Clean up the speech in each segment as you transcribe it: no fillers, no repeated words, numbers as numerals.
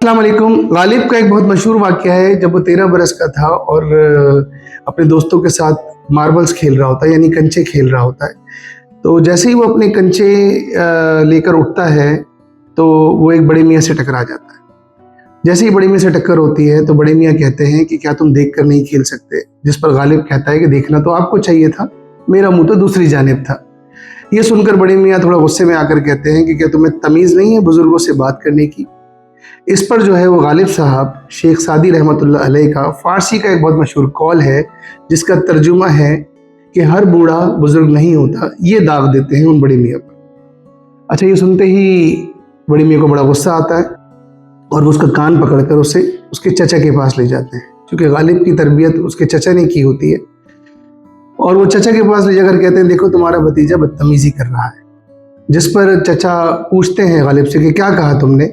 अस्सलाम वालेकुम। गालिब का एक बहुत मशहूर वाक़या है जब वो 13 बरस का था और अपने दोस्तों के साथ मार्बल्स खेल रहा होता है, यानी कंचे खेल रहा होता है। तो जैसे ही वो अपने कंचे लेकर उठता है तो वो एक बड़े मियाँ से टकरा जाता है। जैसे ही बड़े मियाँ से टक्कर होती है तो बड़े मियाँ कहते हैं कि क्या तुम देख कर नहीं खेल सकते? जिस पर गालिब कहता है कि देखना तो आपको चाहिए था, मेरा मुँह तो दूसरी जानिब था। ये सुनकर बड़े मियाँ थोड़ा गुस्से में आकर कहते हैं कि क्या तुम्हें तमीज़ नहीं है बुज़ुर्गों से बात करने की? इस पर जो है वो गालिब साहब शेख सादी रहमतुल्लाह अलैह का फ़ारसी का एक बहुत मशहूर कौल है जिसका तर्जुमा है कि हर बूढ़ा बुज़ुर्ग नहीं होता, ये दाग देते हैं उन बड़े मियाँ पर। अच्छा, ये सुनते ही बड़े मियाँ को बड़ा गुस्सा आता है और वो उसका कान पकड़कर उसे उसके चचा के पास ले जाते हैं, क्योंकि गालिब की तरबियत उसके चचा ने की होती है। और वो चचा के पास ले जाकर कहते हैं, देखो तुम्हारा भतीजा बदतमीज़ी कर रहा है। जिस पर चचा पूछते हैं गालिब से कि क्या कहा तुमने?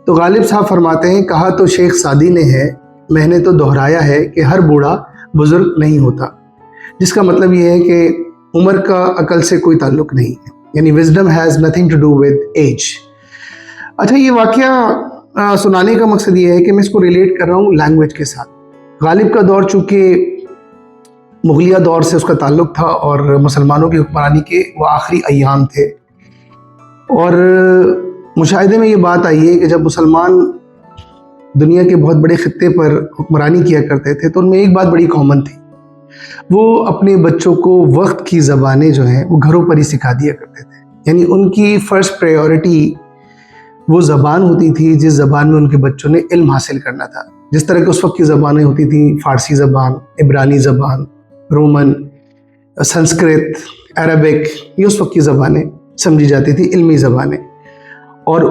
तो गालिब साहब फरमाते हैं, कहा तो शेख सादी ने है, मैंने तो दोहराया है कि हर बूढ़ा बुजुर्ग नहीं होता। जिसका मतलब ये है कि उम्र का अकल से कोई ताल्लुक नहीं है, यानी wisdom has nothing to do with age. अच्छा, ये वाक़या सुनाने का मकसद ये है कि मैं इसको रिलेट कर रहा हूँ लैंग्वेज के साथ। गालिब का दौर चूँकि मुगलिया दौर से उसका ताल्लुक था और मुसलमानों की हुक्मरानी के वो आखिरी अय्याम थे, और मुशाहिदे में ये बात आई है कि जब मुसलमान दुनिया के बहुत बड़े ख़ित्ते पर हुक्मरानी किया करते थे तो उनमें एक बात बड़ी कॉमन थी, वो अपने बच्चों को वक्त की ज़बानें जो हैं वो घरों पर ही सिखा दिया करते थे। यानी उनकी फ़र्स्ट प्रायोरिटी वो ज़बान होती थी जिस ज़बान में उनके बच्चों ने इल्म हासिल करना था। जिस तरह की उस वक्त की ज़बानें होती थी, फ़ारसी ज़बान, इब्रानी ज़बान, रोमन, संस्कृत, अरबिक, ये उस वक्त की ज़बानें समझी जाती थी, इल्मी ज़बानें। और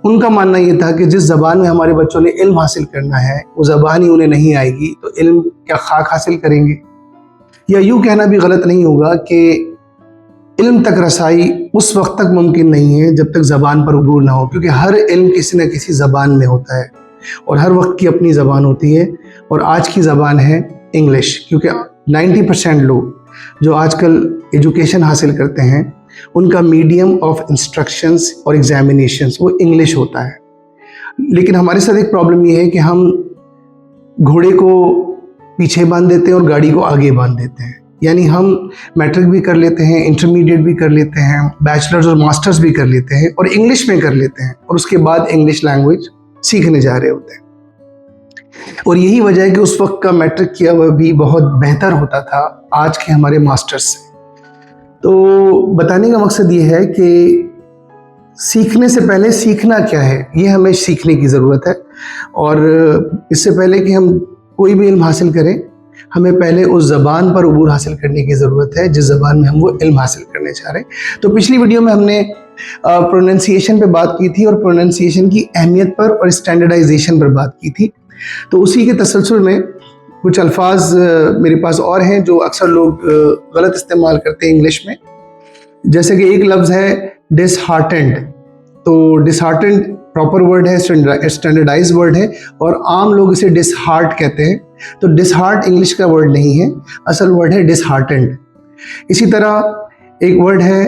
उनका मानना ये था कि जिस ज़बान में हमारे बच्चों ने इल्म हासिल करना है वो ज़बान ही उन्हें नहीं आएगी तो इल्म क्या खाक हासिल करेंगे? या यूँ कहना भी गलत नहीं होगा कि इल्म तक रसाई उस वक्त तक मुमकिन नहीं है जब तक ज़बान पर अबूर ना हो, क्योंकि हर इल्म किसी न किसी ज़बान में होता है और हर वक्त की अपनी ज़बान होती है। और आज की ज़बान है इंग्लिश, क्योंकि 90% लोग जो आजकल एजुकेशन हासिल करते हैं उनका मीडियम ऑफ इंस्ट्रक्शंस और एग्जामिनेशंस वो इंग्लिश होता है। लेकिन हमारे साथ एक प्रॉब्लम ये है कि हम घोड़े को पीछे बांध देते हैं और गाड़ी को आगे बांध देते हैं। यानी हम मैट्रिक भी कर लेते हैं, इंटरमीडिएट भी कर लेते हैं, बैचलर्स और मास्टर्स भी कर लेते हैं और इंग्लिश में कर लेते हैं, और उसके बाद इंग्लिश लैंग्वेज सीखने जा रहे होते हैं। और यही वजह है कि उस वक्त का मैट्रिक किया हुआ भी बहुत बेहतर होता था आज के हमारे मास्टर्स से। तो बताने का मकसद ये है कि सीखने से पहले सीखना क्या है, ये हमें सीखने की ज़रूरत है। और इससे पहले कि हम कोई भी इल्म हासिल करें, हमें पहले उस ज़बान पर अबूर हासिल करने की ज़रूरत है जिस ज़बान में हम वो इल्म हासिल करने चाह रहे हैं। तो पिछली वीडियो में हमने प्रोनंसिएशन पे बात की थी और प्रोनंसिएशन की अहमियत पर और स्टैंडर्डाइजेशन पर बात की थी। तो उसी के तसलसल में कुछ अल्फाज मेरे पास और हैं जो अक्सर लोग गलत इस्तेमाल करते हैं इंग्लिश में। जैसे कि एक लफ्ज़ है डिसहार्टेंड। तो डिसहार्टेंड प्रॉपर वर्ड है, स्टैंडर्डाइज वर्ड है, और आम लोग इसे डिसहार्ट कहते हैं। तो डिसहार्ट इंग्लिश का वर्ड नहीं है, असल वर्ड है डिसहार्टेंड। इसी तरह एक वर्ड है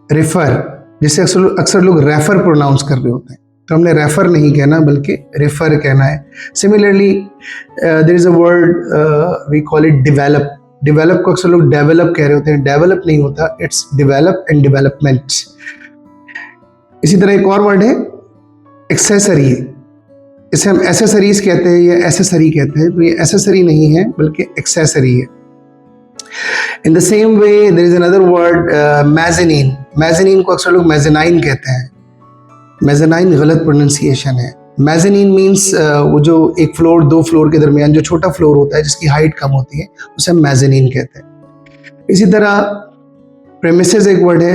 रेफ़र, जिसे अक्सर लोग रेफ़र प्रोनाउंस कर रहे होते हैं, तो हमने रेफ़र नहीं कहना बल्कि रेफ़र कहना है। Similarly there is a word we call it develop. Develop को अक्सर लोग डेवलप कह रहे होते हैं, डेवलप नहीं होता, इट्स डेवलप एंड डेवलपमेंट। इसी तरह एक और वर्ड है एक्सेसरी, इसे हम एसेसरीज कहते हैं या एसेसरी कहते हैं, तो ये एसेसरी नहीं है बल्कि एक्सेसरी है। In the same way there is another word mezzanine. Mezzanine को अक्सर लोग मेज़नाइन कहते हैं, मेज़नाइन गलत प्रोनंसिएशन है। मेज़नीन मीन्स वो जो एक फ्लोर दो फ्लोर के दरमियान जो छोटा फ्लोर होता है जिसकी हाइट कम होती है उसे हम मेज़नीन कहते हैं। इसी तरह प्रेमिसेस एक वर्ड है,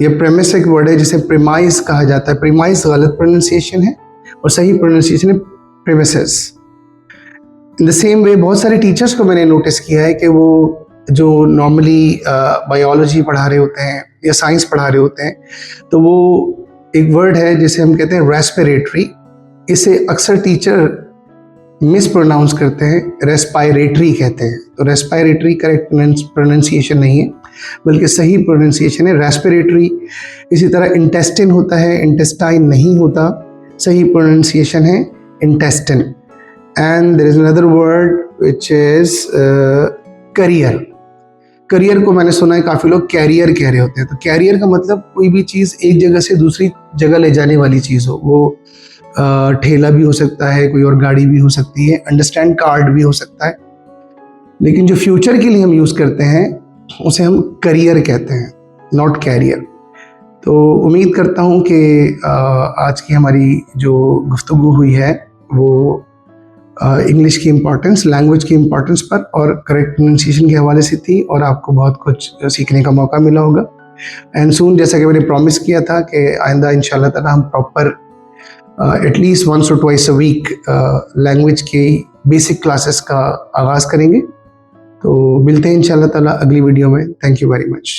ये प्रेमिस एक वर्ड है जिसे प्रीमाइस कहा जाता है। प्रीमाइस गलत प्रोनंसिएशन है और सही प्रोनंसिएशन है प्रेमिसेस। इन द सेम वे बहुत सारे टीचर्स को मैंने नोटिस किया है कि वो जो नॉर्मली बायोलॉजी पढ़ा रहे होते हैं या साइंस पढ़ा रहे होते हैं, तो वो एक वर्ड है जिसे हम कहते हैं रेस्पिरेटरी, इसे अक्सर टीचर मिस प्रोनाउंस करते हैं, रेस्पायरेटरी कहते हैं। तो रेस्पायरेटरी करेक्ट प्रोनंसिएशन नहीं है बल्कि सही प्रोनंसिएशन है रेस्पिरेटरी। इसी तरह इंटेस्टिन होता है, इंटेस्टाइन नहीं होता। सही प्रोनाउंसिएशन है intestine. And there is another word which is career. Career को मैंने सुना है काफ़ी लोग कैरियर कह रहे होते हैं, तो कैरियर का मतलब कोई भी चीज़ एक जगह से दूसरी जगह ले जाने वाली चीज़ हो। वो ठेला भी हो सकता है, कोई और गाड़ी भी हो सकती है, अंडरस्टैंड कार्ड भी हो सकता है, लेकिन जो फ्यूचर के लिए हम यूज़ करते हैं उसे हम करियर कहते हैं, नॉट कैरियर। तो उम्मीद करता हूँ कि आज की हमारी जो गुफ्तगू हुई है वो इंग्लिश की इम्पोर्टेंस, लैंग्वेज की इम्पोर्टेंस पर और करेक्ट प्रोनाउंसिएशन के हवाले से थी, और आपको बहुत कुछ सीखने का मौका मिला होगा। एंड सून, जैसा कि मैंने प्रॉमिस किया था कि आइंदा इंशाल्लाह ताला हम प्रॉपर एटलीस्ट वंस और ट्वाइस अ वीक लैंग्वेज की बेसिक क्लासेस का आगाज़ करेंगे। तो मिलते हैं इंशाल्लाह ताला अगली वीडियो में। Thank you very much.